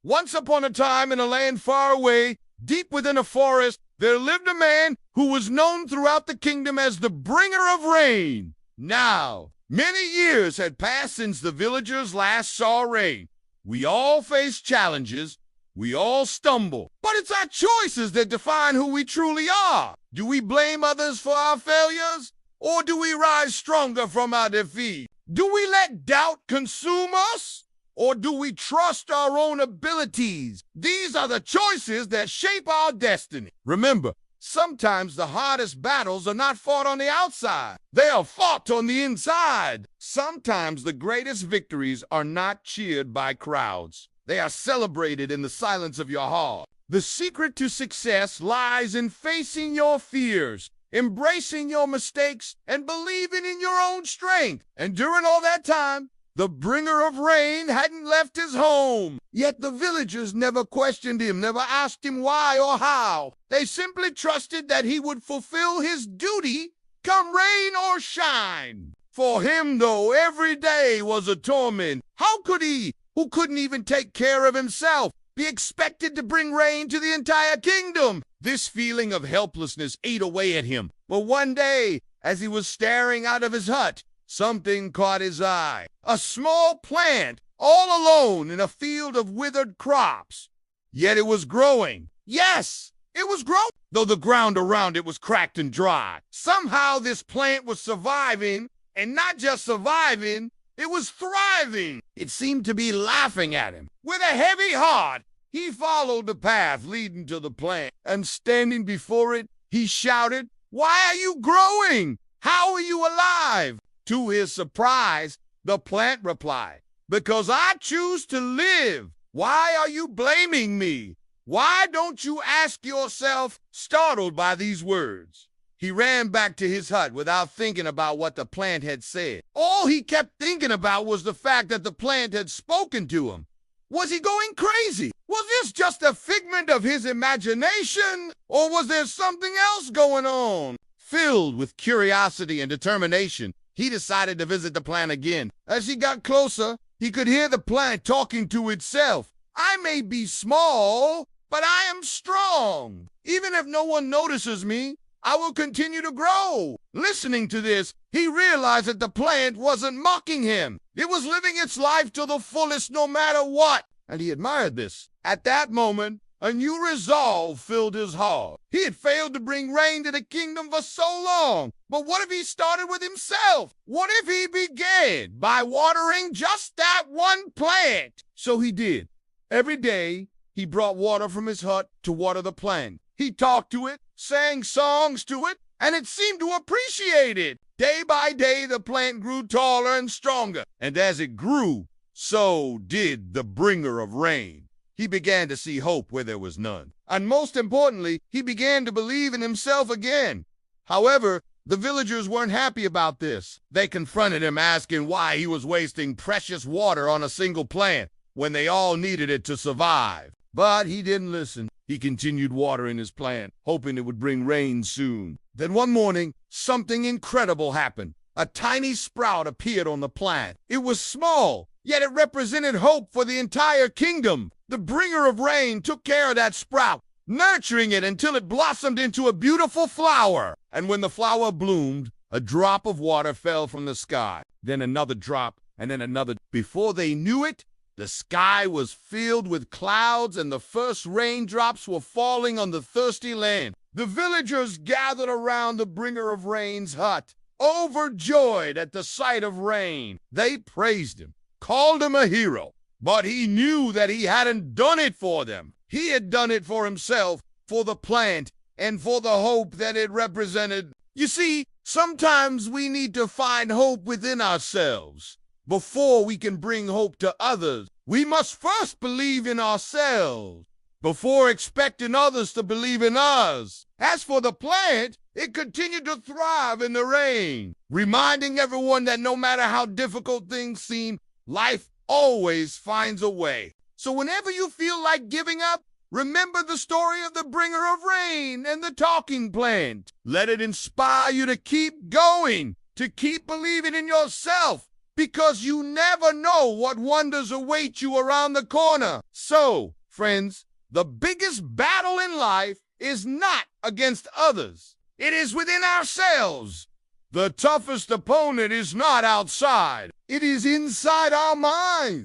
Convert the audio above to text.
Once upon a time in a land far away, deep within a forest, there lived a man who was known throughout the kingdom as the bringer of rain. Now, many years had passed since the villagers last saw rain. We all face challenges. We all stumble. But it's our choices that define who we truly are. Do we blame others for our failures? Or do we rise stronger from our defeat? Do we let doubt consume us? Or do we trust our own abilities? These are the choices that shape our destiny. Remember, sometimes the hardest battles are not fought on the outside. They are fought on the inside. Sometimes the greatest victories are not cheered by crowds. They are celebrated in the silence of your heart. The secret to success lies in facing your fears, embracing your mistakes, and believing in your own strength. And during all that time, the bringer of rain hadn't left his home. Yet the villagers never questioned him, never asked him why or how. They simply trusted that he would fulfill his duty, come rain or shine. For him, though, every day was a torment. How could he, who couldn't even take care of himself, be expected to bring rain to the entire kingdom? This feeling of helplessness ate away at him. But one day, as he was staring out of his hut, something caught his eye. A small plant, all alone in a field of withered crops. Yet it was growing. Yes, it was growing, though the ground around it was cracked and dry. Somehow this plant was surviving, and not just surviving, it was thriving. It seemed to be laughing at him. With a heavy heart, he followed the path leading to the plant, and standing before it, he shouted, "Why are you growing? How are you alive?" To his surprise, the plant replied, "Because I choose to live. Why are you blaming me? Why don't you ask yourself?" Startled by these words, he ran back to his hut without thinking about what the plant had said. All he kept thinking about was the fact that the plant had spoken to him. Was he going crazy? Was this just a figment of his imagination? Or was there something else going on? Filled with curiosity and determination, he decided to visit the plant again. As he got closer, he could hear the plant talking to itself. "I may be small, but I am strong. Even if no one notices me, I will continue to grow." Listening to this, he realized that the plant wasn't mocking him. It was living its life to the fullest no matter what, and he admired this. At that moment, a new resolve filled his heart. He had failed to bring rain to the kingdom for so long, but what if he started with himself? What if he began by watering just that one plant? So he did. Every day, he brought water from his hut to water the plant. He talked to it, sang songs to it, and it seemed to appreciate it. Day by day, the plant grew taller and stronger, and as it grew, so did the bringer of rain. He began to see hope where there was none. And most importantly, he began to believe in himself again. However, the villagers weren't happy about this. They confronted him, asking why he was wasting precious water on a single plant when they all needed it to survive. But he didn't listen. He continued watering his plant, hoping it would bring rain soon. Then one morning, something incredible happened. A tiny sprout appeared on the plant. It was small, yet it represented hope for the entire kingdom. The bringer of rain took care of that sprout, nurturing it until it blossomed into a beautiful flower. And when the flower bloomed, a drop of water fell from the sky, then another drop, and then another. Before they knew it, the sky was filled with clouds, and the first raindrops were falling on the thirsty land. The villagers gathered around the bringer of rain's hut, overjoyed at the sight of rain. They praised him, called him a hero, but he knew that he hadn't done it for them. He had done it for himself, for the plant, and for the hope that it represented. You see, sometimes we need to find hope within ourselves. Before we can bring hope to others, we must first believe in ourselves before expecting others to believe in us. As for the plant, it continued to thrive in the rain, reminding everyone that no matter how difficult things seem, life always finds a way. So whenever you feel like giving up, remember the story of the bringer of rain and the talking plant. Let it inspire you to keep going, to keep believing in yourself, because you never know what wonders await you around the corner. So, friends, the biggest battle in life is not against others. It is within ourselves. The toughest opponent is not outside. It is inside our minds.